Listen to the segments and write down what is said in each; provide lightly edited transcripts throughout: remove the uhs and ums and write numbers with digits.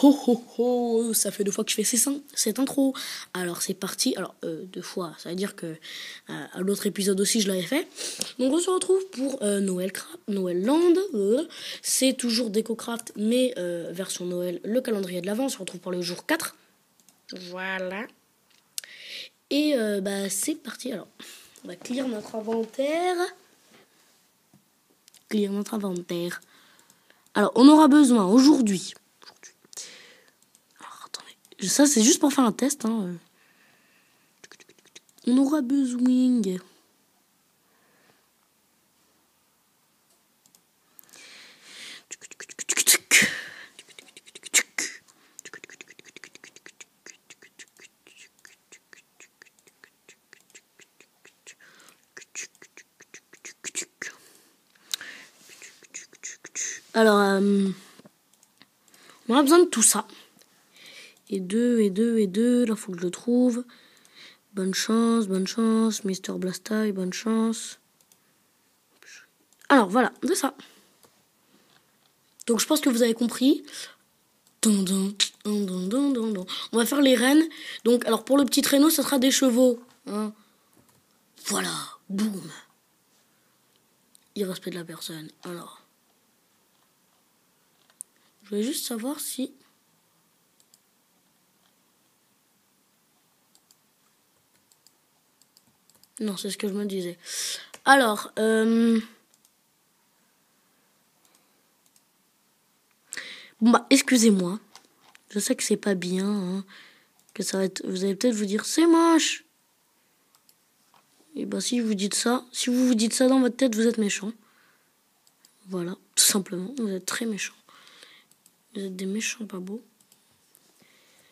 Ho ho ho, ça fait 2 fois que je fais cette intro. Alors c'est parti. Alors 2 fois, ça veut dire que à l'autre épisode aussi je l'avais fait. Donc on se retrouve pour Noël Land. C'est toujours DecoCraft mais version Noël, le calendrier de l'Avent. On se retrouve pour le jour 4. Voilà. Et c'est parti. Alors on va clear notre inventaire. Alors on aura besoin aujourd'hui. Ça, c'est juste pour faire un test. Hein. On aura besoin. Alors, on a besoin de tout ça. Et deux, là faut que je le trouve. Bonne chance, Mr. Blastoise, bonne chance. Alors voilà, c'est ça. Donc je pense que vous avez compris. On va faire les rennes. Donc alors pour le petit traîneau, ça sera des chevaux. Hein. Voilà, boum. Irrespect de la personne. Alors, je voulais juste savoir si... Non, c'est ce que je me disais. Alors, excusez-moi. Je sais que c'est pas bien, hein, que ça va être... Vous allez peut-être vous dire, c'est moche. Et si vous dites ça, si vous vous dites ça dans votre tête, vous êtes méchant. Voilà, tout simplement, vous êtes très méchant. Vous êtes des méchants pas beaux.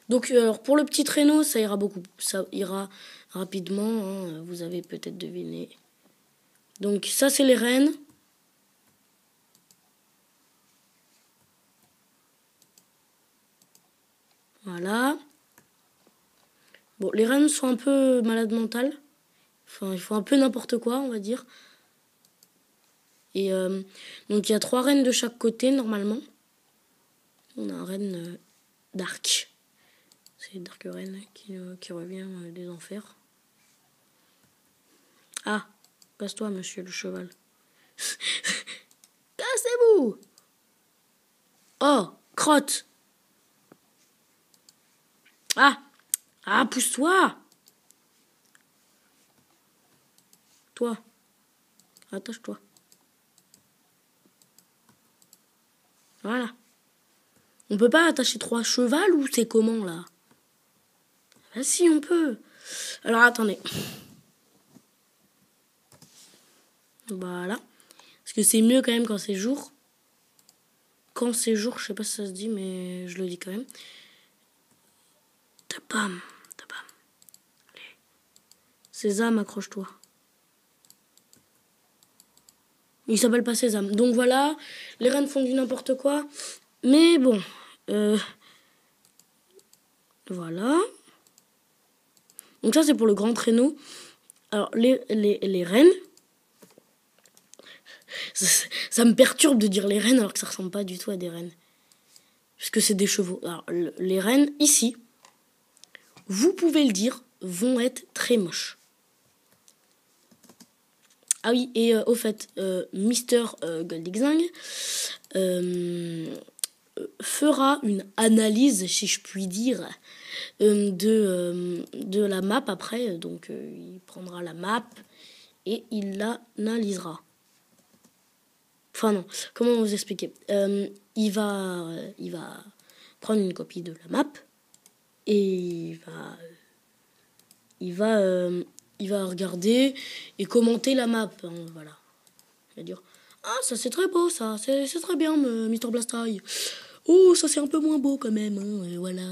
Donc, alors pour le petit traîneau, ça ira beaucoup. Ça ira rapidement, hein, vous avez peut-être deviné. Donc, ça, c'est les rennes. Voilà. Bon, les rennes sont un peu malades mentales. Enfin, ils font un peu n'importe quoi, on va dire. Et donc, il y a 3 rennes de chaque côté, normalement. On a un renne Dark. C'est Dark Ren qui revient des enfers. Ah, casse-toi, monsieur le cheval. Cassez-vous! Oh, crotte! Ah, pousse-toi! Toi, attache-toi. Voilà. On peut pas attacher 3 chevals ou c'est comment là? Ah si, on peut. Alors attendez. Voilà. Parce que c'est mieux quand même quand c'est jour. Quand c'est jour, je sais pas si ça se dit, mais je le dis quand même. Tabam. Allez. Sésame, accroche-toi. Il s'appelle pas Sésame. Donc voilà, les rennes font du n'importe quoi. Mais bon. Voilà. Donc ça, c'est pour le grand traîneau. Alors, les rennes. Ça me perturbe de dire les rennes alors que ça ressemble pas du tout à des rennes. Puisque c'est des chevaux. Alors, les rennes, ici, vous pouvez le dire, vont être très moches. Ah oui, et au fait, Mister Goldigzing fera une analyse, si je puis dire, de la map après. Donc, il prendra la map et il l'analysera. Enfin non, comment vous expliquer? Il va prendre une copie de la map et il va regarder et commenter la map. Hein, voilà. Il va dire, ah ça c'est très beau ça, c'est très bien Mr. Blastoise. Oh ça c'est un peu moins beau quand même. Hein, et voilà,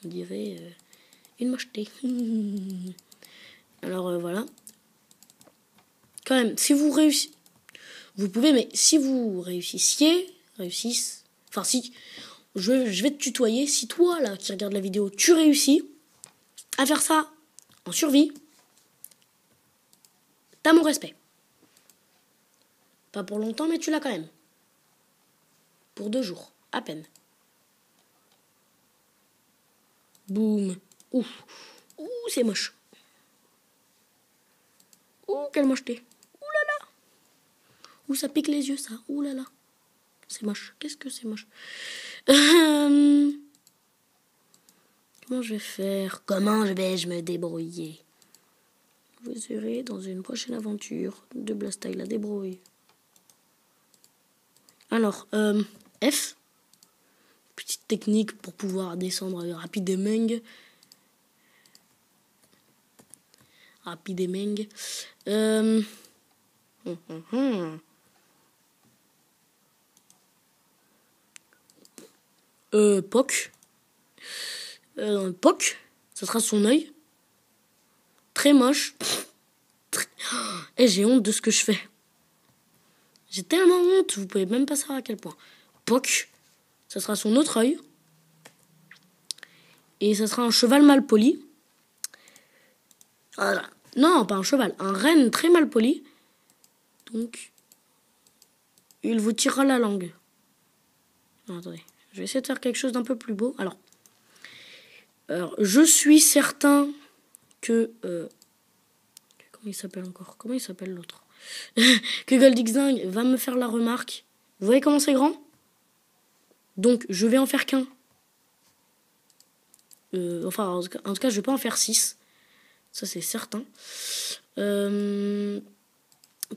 on dirait une mocheté. Alors voilà. Quand même, si vous réussissez, vous pouvez, mais si vous enfin si, je vais te tutoyer, si toi là qui regarde la vidéo, tu réussis à faire ça en survie, t'as mon respect. Pas pour longtemps, mais tu l'as quand même. Pour 2 jours, à peine. Boum. Ouh. Ouh, c'est moche. Ouh, quelle mocheté. Ouh là là. Ouh, ça pique les yeux, ça. Ouh là là. C'est moche. Qu'est-ce que c'est moche. Comment je vais faire? Comment je vais me débrouiller? Vous serez dans une prochaine aventure de Blastoise la débrouille. Alors, F. Petite technique pour pouvoir descendre rapidement. Poc. Poc. Ça sera son œil. Très moche. Et j'ai honte de ce que je fais. J'ai tellement honte, vous pouvez même pas savoir à quel point. Poc. Ça sera son autre œil. Et ça sera un cheval mal poli. Voilà. Non, pas un cheval. Un renne très mal poli. Donc, il vous tirera la langue. Non, attendez. Je vais essayer de faire quelque chose d'un peu plus beau. Alors je suis certain que... comment il s'appelle encore? Comment il s'appelle l'autre? Que Goldixding va me faire la remarque. Vous voyez comment c'est grand? Donc, je vais en faire qu'un. Enfin, en tout cas, je vais pas en faire 6. Ça, c'est certain.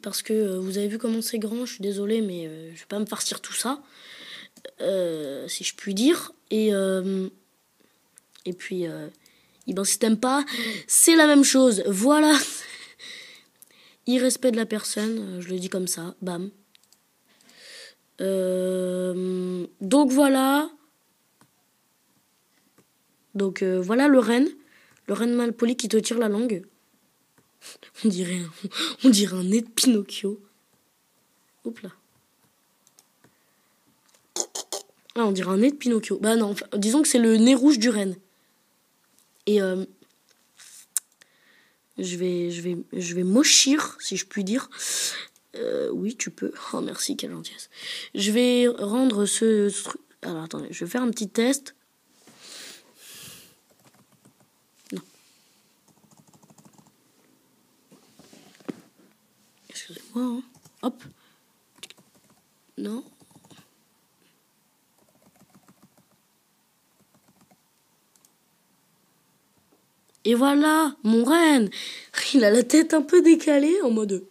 Parce que vous avez vu comment c'est grand. Je suis désolée, mais je vais pas me farcir tout ça. Si je puis dire. Et puis, ben, si t'aimes pas, c'est la même chose. Voilà. Irrespect de la personne, je le dis comme ça. Bam. Donc voilà. Donc voilà le renne. Le renne mal poli qui te tire la langue. On dirait un nez de Pinocchio. Hop là. Ah, on dirait un nez de Pinocchio. Bah non, enfin, disons que c'est le nez rouge du renne. Et je vais mochir, si je puis dire. Oui, tu peux. Oh, merci, quelle gentillesse. Je vais rendre ce truc... Alors, attendez, je vais faire un petit test. Non. Excusez-moi, hein. Hop. Non. Et voilà, mon renne. Il a la tête un peu décalée en mode...